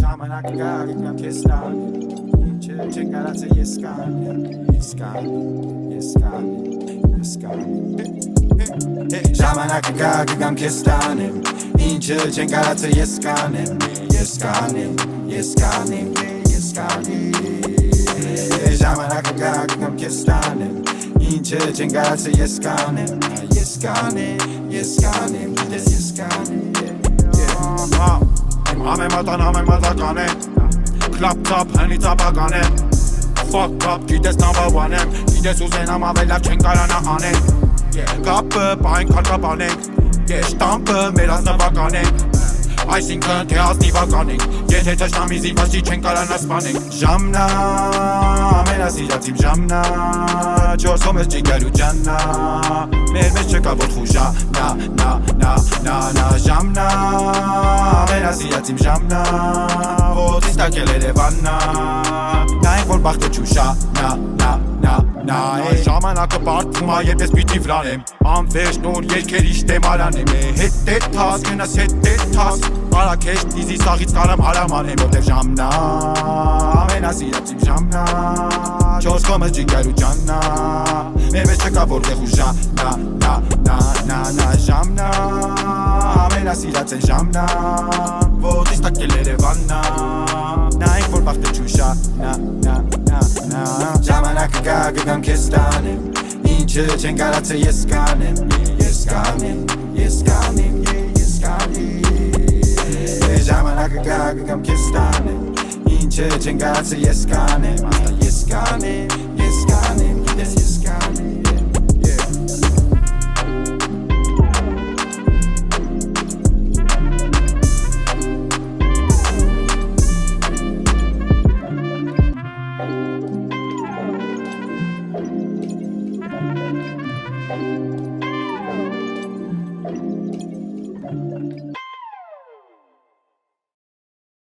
Ժամանակը գարիկամ քեզ տան Չեն կարացը ես կան Ժամանակը գարիկամ քեզ տանեմ Ինչը չեն կարացը ես կանեմ Ժամանակը գարիկամ քեզ տանեմ Ինչը չեն կարացը ես կանեմ Ամեմատական է Klap-tap, հնի ծապական է Fuck up, գիտես number one եմ Գիտես ուզենամ ավելավ չեն կարանա անենք Կապը պայն կարկապան ենք Շտամպը մեր ազնվական ենք Այսինքն թե ազնիվական ենք Եթե թշնամի զիվաշի չեն կարանա սպանենք Ժամնա, ամենասիրացիմ ժամնա Չորս հոմես ճիգարու ճաննա Մեր մեջ չկա որ խուժա Ժամնա, ամենասիրացիմ ժամնա Ոտից տակել երևաննա Նայենք որ բախտը չուշա Ժամանակը պարտվում այդպես պիտի վրանեմ Անվերջ նոր երկերի շտեմարանեմ Հետ թաս, գնաս հետ թաս Կարակեշ դիզի սաղից կարամ հարամանեմ Որտև ժամնա, ամենասիրացիմ ժամնա Չորս կոմս ճիգարու ճաննա Մեր մեջ չկա որտեղ ուժա Ժամնա, ամենասիրած են ժամնա Ոտից տակել երևաննա Նայենք որ բախտը չուշա Ժամանակը գագգամ քեզ տանեմ Ինչը չեն կարացը ես կանեմ Ժամանակը գագգամ քեզ տանեմ Ինչը չեն կարացը ես կանեմ Գիտես ես կանեմ